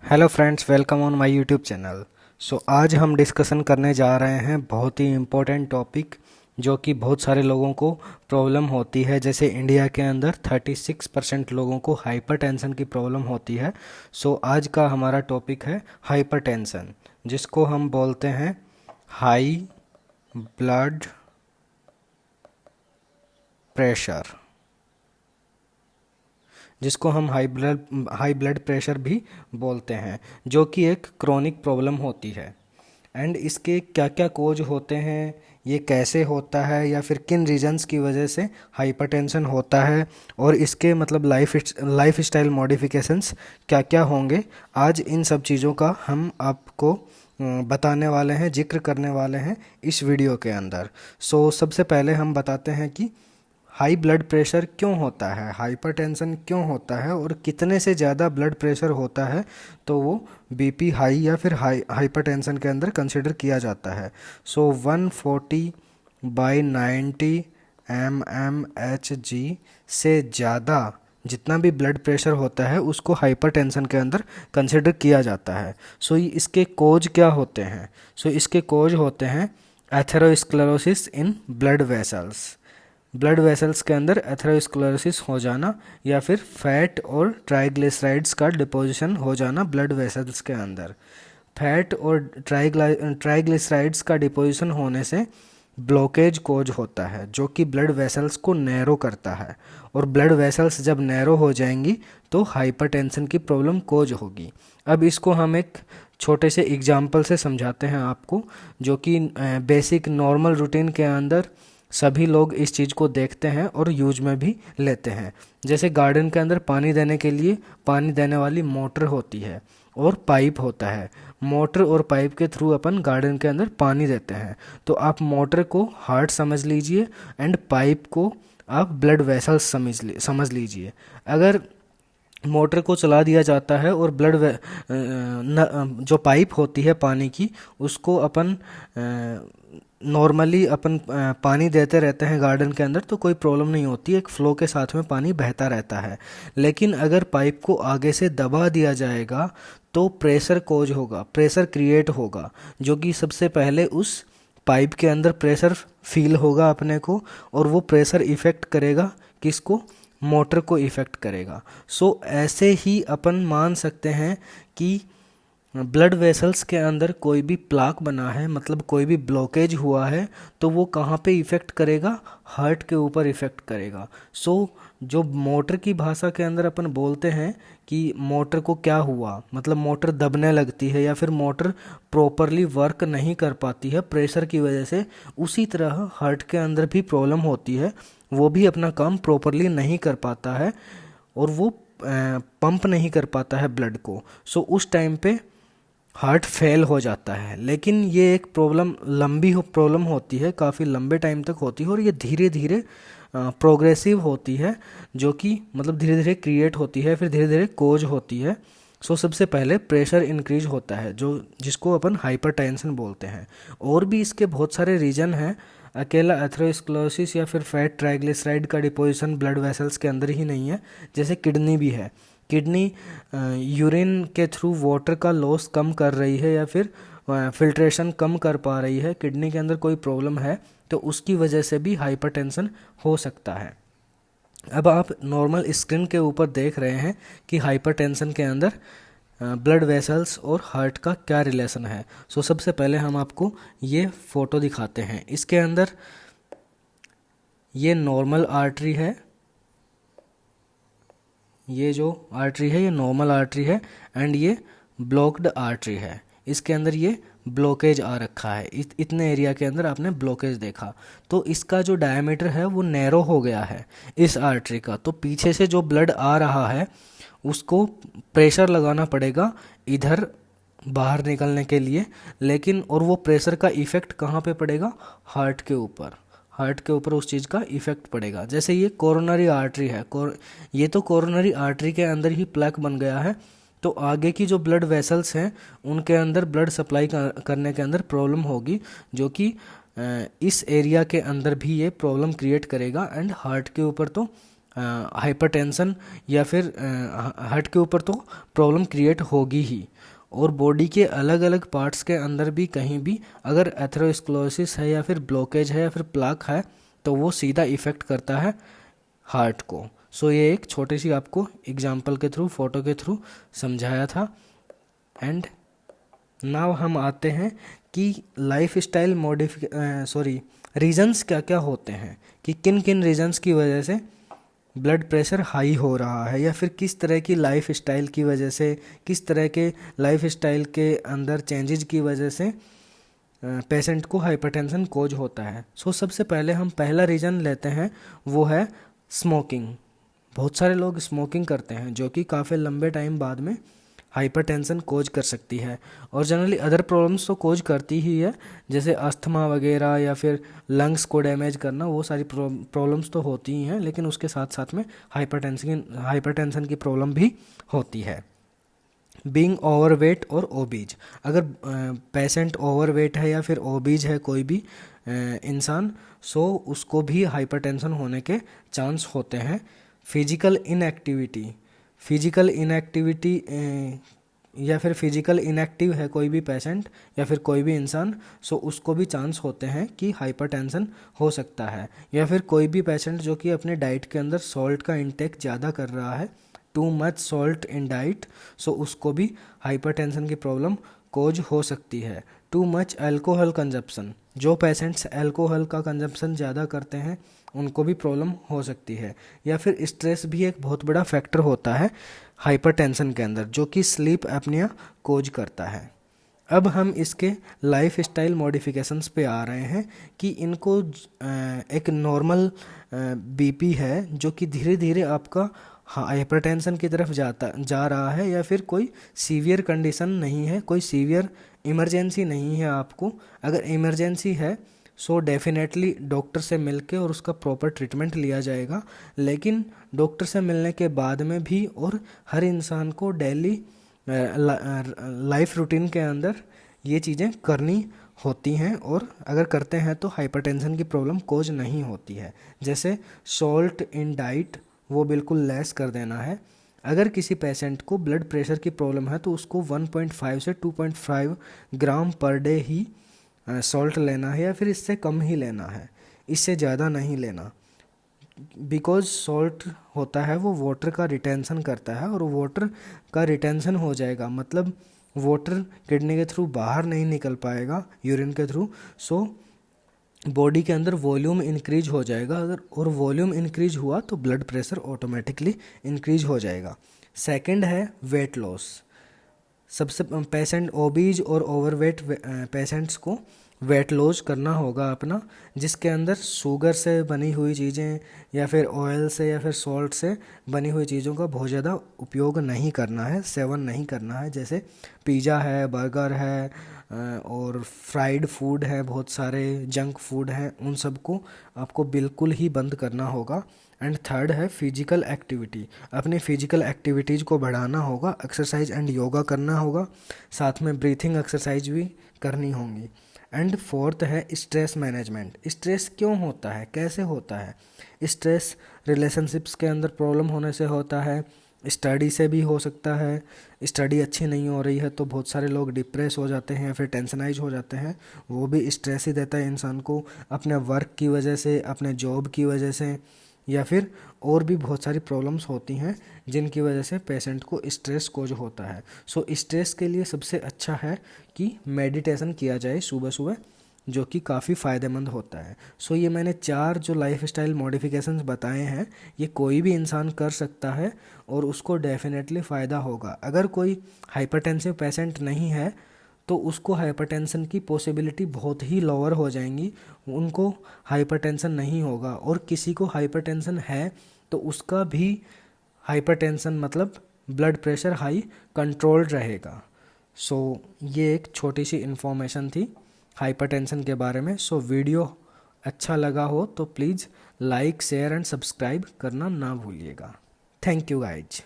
Hello friends, welcome on my YouTube channel. आज हम discussion करने जा रहे हैं बहुत ही इम्पोर्टेंट टॉपिक जो कि बहुत सारे लोगों को प्रॉब्लम होती है। जैसे इंडिया के अंदर 36% लोगों को हाइपरटेंशन की प्रॉब्लम होती है। आज का हमारा टॉपिक है हाइपरटेंशन, जिसको हम बोलते हैं हाई ब्लड प्रेशर, जिसको हम हाई ब्लड प्रेशर भी बोलते हैं, जो कि एक क्रोनिक प्रॉब्लम होती है। एंड इसके क्या क्या कोज होते हैं, ये कैसे होता है, या फिर किन रीजंस की वजह से हाइपरटेंशन होता है, और इसके मतलब लाइफ स्टाइल मॉडिफिकेशंस क्या क्या होंगे, आज इन सब चीज़ों का हम आपको बताने वाले हैं, जिक्र करने वाले हैं इस वीडियो के अंदर। सबसे पहले हम बताते हैं कि हाई ब्लड प्रेशर क्यों होता है, हाइपरटेंशन क्यों होता है, और कितने से ज़्यादा ब्लड प्रेशर होता है तो वो बीपी हाई या फिर हाइपरटेंशन के अंदर कंसिडर किया जाता है। 140/90 mmHg से ज़्यादा जितना भी ब्लड प्रेशर होता है उसको हाइपरटेंशन के अंदर कंसिडर किया जाता है। इसके कोज क्या होते हैं? इसके कोज होते हैं atherosclerosis in blood vessels, blood vessels के अंदर एथेरोस्क्लेरोसिस हो जाना, या फिर फैट और ट्राइग्लिसराइड्स का डिपोजिशन हो जाना ब्लड वेसल्स के अंदर। फैट और ट्राइग्लिसराइड्स का डिपोजिशन होने से ब्लॉकेज कोज होता है, जो कि ब्लड वेसल्स को नैरो करता है, और ब्लड वेसल्स जब नैरो हो जाएंगी तो हाइपरटेंशन की प्रॉब्लम कोज होगी। अब इसको हम एक छोटे से एग्जाम्पल से समझाते हैं आपको, जो कि बेसिक नॉर्मल रूटीन के अंदर सभी लोग इस चीज़ को देखते हैं और यूज में भी लेते हैं। जैसे गार्डन के अंदर पानी देने के लिए पानी देने वाली मोटर होती है और पाइप होता है। मोटर और पाइप के थ्रू अपन गार्डन के अंदर पानी देते हैं। तो आप मोटर को हार्ट समझ लीजिए एंड पाइप को आप ब्लड वेसल्स समझ लीजिए। अगर मोटर को चला दिया जाता है और जो पाइप होती है पानी की, उसको अपन नॉर्मली अपन पानी देते रहते हैं गार्डन के अंदर, तो कोई प्रॉब्लम नहीं होती, एक फ्लो के साथ में पानी बहता रहता है। लेकिन अगर पाइप को आगे से दबा दिया जाएगा तो प्रेशर कोज होगा, प्रेशर क्रिएट होगा, जो कि सबसे पहले उस पाइप के अंदर प्रेशर फील होगा अपने को, और वो प्रेशर इफ़ेक्ट करेगा किसको? मोटर को इफ़ेक्ट करेगा। ऐसे ही अपन मान सकते हैं कि ब्लड वेसल्स के अंदर कोई भी प्लाक बना है, मतलब कोई भी ब्लॉकेज हुआ है, तो वो कहाँ पे इफ़ेक्ट करेगा? हार्ट के ऊपर इफ़ेक्ट करेगा। जो मोटर की भाषा के अंदर अपन बोलते हैं कि मोटर को क्या हुआ, मतलब मोटर दबने लगती है या फिर मोटर प्रॉपरली वर्क नहीं कर पाती है प्रेशर की वजह से, उसी तरह हार्ट के अंदर भी प्रॉब्लम होती है, वो भी अपना काम प्रॉपरली नहीं कर पाता है और वो पंप नहीं कर पाता है ब्लड को। उस टाइम पे हार्ट फेल हो जाता है। लेकिन ये एक लंबी प्रॉब्लम होती है, काफ़ी लंबे टाइम तक होती है, और ये धीरे धीरे प्रोग्रेसिव होती है, जो कि मतलब धीरे धीरे क्रिएट होती है, फिर धीरे धीरे कोज होती है। सबसे पहले प्रेशर इंक्रीज होता है, जिसको अपन हाइपरटेंशन बोलते हैं। और भी इसके बहुत सारे रीजन हैं, अकेला एथेरोस्क्लेरोसिस या फिर फैट ट्राइग्लिसराइड का डिपोजिशन ब्लड वेसल्स के अंदर ही नहीं है। जैसे किडनी भी है, किडनी यूरिन के थ्रू वाटर का लॉस कम कर रही है या फिर फिल्ट्रेशन कम कर पा रही है, किडनी के अंदर कोई प्रॉब्लम है, तो उसकी वजह से भी हाइपरटेंशन हो सकता है। अब आप नॉर्मल स्क्रीन के ऊपर देख रहे हैं कि हाइपरटेंशन के अंदर ब्लड वेसल्स और हार्ट का क्या रिलेशन है। सबसे पहले हम आपको ये फोटो दिखाते हैं। इसके अंदर ये नॉर्मल आर्टरी है, ये जो आर्टरी है ये नॉर्मल आर्टरी है, एंड ये ब्लॉक्ड आर्टरी है। इसके अंदर ये ब्लॉकेज आ रखा है, इतने एरिया के अंदर आपने ब्लॉकेज देखा, तो इसका जो डायमीटर है वो नैरो हो गया है इस आर्टरी का। तो पीछे से जो ब्लड आ रहा है उसको प्रेशर लगाना पड़ेगा इधर बाहर निकलने के लिए, लेकिन और वो प्रेशर का इफ़ेक्ट कहाँ पे पड़ेगा? हार्ट के ऊपर, हार्ट के ऊपर उस चीज़ का इफ़ेक्ट पड़ेगा। जैसे ये कोरोनरी आर्टरी है, ये तो कोरोनरी आर्टरी के अंदर ही प्लग बन गया है, तो आगे की जो ब्लड वेसल्स हैं उनके अंदर ब्लड सप्लाई करने के अंदर प्रॉब्लम होगी, जो कि इस एरिया के अंदर भी ये प्रॉब्लम क्रिएट करेगा। एंड हार्ट के ऊपर तो हाइपरटेंशन या फिर हार्ट के ऊपर तो प्रॉब्लम क्रिएट होगी ही। और बॉडी के अलग अलग पार्ट्स के अंदर भी कहीं भी अगर एथेरोस्क्लेरोसिस है या फिर ब्लॉकेज है या फिर प्लाक है तो वो सीधा इफ़ेक्ट करता है हार्ट को। सो ये एक छोटी सी आपको एग्जांपल के थ्रू, फोटो के थ्रू समझाया था। एंड नाउ हम आते हैं कि लाइफ स्टाइल रीजंस क्या क्या होते हैं, कि किन किन रीजंस की वजह से ब्लड प्रेशर हाई हो रहा है, या फिर किस तरह की लाइफ स्टाइल की वजह से, किस तरह के लाइफ स्टाइल के अंदर चेंजेस की वजह से पेशेंट को हाइपरटेंशन कोज होता है। सो सबसे पहले हम पहला रीज़न लेते हैं, वो है स्मोकिंग। बहुत सारे लोग स्मोकिंग करते हैं जो कि काफ़ी लंबे टाइम बाद में हाइपरटेंशन कोज कर सकती है। और जनरली अदर प्रॉब्लम्स तो कोज करती ही है, जैसे अस्थमा वगैरह या फिर लंग्स को डैमेज करना, वो सारी प्रॉब्लम्स तो होती ही हैं, लेकिन उसके साथ साथ में हाइपरटेंशन की प्रॉब्लम भी होती है। बीइंग ओवरवेट और ओबीज, अगर पेशेंट ओवरवेट है या फिर ओबीज है कोई भी इंसान, सो उसको भी हाइपरटेंशन होने के चांस होते हैं। फिजिकल इनएक्टिविटी या फिर फिजिकल इनएक्टिव है कोई भी पेशेंट या फिर कोई भी इंसान, सो उसको भी चांस होते हैं कि हाइपरटेंशन हो सकता है। या फिर कोई भी पेशेंट जो कि अपने डाइट के अंदर सॉल्ट का इंटेक ज़्यादा कर रहा है, too much salt in diet, so उसको भी हाइपरटेंशन की प्रॉब्लम कोज हो सकती है। टू मच अल्कोहल कंजप्शन, जो पेशेंट्स अल्कोहल का कंजप्शन ज़्यादा करते हैं उनको भी प्रॉब्लम हो सकती है। या फिर स्ट्रेस भी एक बहुत बड़ा फैक्टर होता है हाइपरटेंशन के अंदर, जो कि स्लीप एपनिया कोज करता है। अब हम इसके लाइफ स्टाइल मॉडिफिकेशंस पे आ रहे हैं कि इनको एक नॉर्मल बीपी है जो कि धीरे धीरे आपका हाइपरटेंशन की तरफ जा रहा है, या फिर कोई सीवियर कंडीशन नहीं है, कोई सीवियर इमरजेंसी नहीं है आपको। अगर इमरजेंसी है सो डेफिनेटली डॉक्टर से मिलके और उसका प्रॉपर ट्रीटमेंट लिया जाएगा। लेकिन डॉक्टर से मिलने के बाद में भी और हर इंसान को डेली लाइफ रूटीन के अंदर ये चीज़ें करनी होती हैं, और अगर करते हैं तो हाइपरटेंशन की प्रॉब्लम कोज नहीं होती है। जैसे सॉल्ट इन डाइट वो बिल्कुल लेस कर देना है। अगर किसी पेशेंट को ब्लड प्रेशर की प्रॉब्लम है तो उसको 1.5 से 2.5 ग्राम पर डे ही सॉल्ट लेना है, या फिर इससे कम ही लेना है, इससे ज़्यादा नहीं लेना। बिकॉज सॉल्ट होता है वो वाटर का रिटेंशन करता है, और वाटर का रिटेंशन हो जाएगा मतलब वाटर किडनी के थ्रू बाहर नहीं निकल पाएगा, यूरिन के थ्रू। सो बॉडी के अंदर वॉल्यूम इंक्रीज हो जाएगा, अगर और वॉल्यूम इंक्रीज हुआ तो ब्लड प्रेशर ऑटोमेटिकली इंक्रीज हो जाएगा। सेकंड है वेट लॉस। सबसे पेशेंट ओबीज और ओवरवेट पेशेंट्स को वेट लॉस करना होगा अपना, जिसके अंदर शुगर से बनी हुई चीज़ें या फिर ऑयल से या फिर सॉल्ट से बनी हुई चीज़ों का बहुत ज़्यादा उपयोग नहीं करना है, सेवन नहीं करना है। जैसे पिज़्ज़ा है, बर्गर है और फ्राइड फूड है, बहुत सारे जंक फूड हैं, उन सबको आपको बिल्कुल ही बंद करना होगा। एंड थर्ड है फिजिकल एक्टिविटी। अपनी फिजिकल एक्टिविटीज़ को बढ़ाना होगा, एक्सरसाइज एंड योगा करना होगा, साथ में ब्रीथिंग एक्सरसाइज भी करनी होंगी। एंड फोर्थ है स्ट्रेस मैनेजमेंट। स्ट्रेस क्यों होता है, कैसे होता है? स्ट्रेस रिलेशनशिप्स के अंदर प्रॉब्लम होने से होता है, स्टडी से भी हो सकता है। स्टडी अच्छी नहीं हो रही है तो बहुत सारे लोग डिप्रेस हो जाते हैं या फिर टेंशनाइज हो जाते हैं, वो भी स्ट्रेस ही देता है इंसान को, अपने वर्क की वजह से, अपने जॉब की वजह से, या फिर और भी बहुत सारी प्रॉब्लम्स होती हैं जिनकी वजह से पेशेंट को स्ट्रेस कोज होता है। सो स्ट्रेस के लिए सबसे अच्छा है कि मेडिटेशन किया जाए सुबह सुबह, जो कि काफ़ी फ़ायदेमंद होता है। सो ये मैंने 4 जो लाइफ स्टाइल मॉडिफिकेशंस बताए हैं, ये कोई भी इंसान कर सकता है और उसको डेफिनेटली फ़ायदा होगा। अगर कोई हाइपरटेंसिव पेशेंट नहीं है तो उसको हाइपरटेंशन की पॉसिबिलिटी बहुत ही लोअर हो जाएंगी, उनको हाइपरटेंशन नहीं होगा। और किसी को हाइपरटेंशन है तो उसका भी हाइपरटेंशन मतलब ब्लड प्रेशर हाई कंट्रोल्ड रहेगा। सो ये एक छोटी सी इन्फॉर्मेशन थी हाइपरटेंशन के बारे में। सो वीडियो अच्छा लगा हो तो please like, share and subscribe करना ना भूलिएगा। Thank you guys.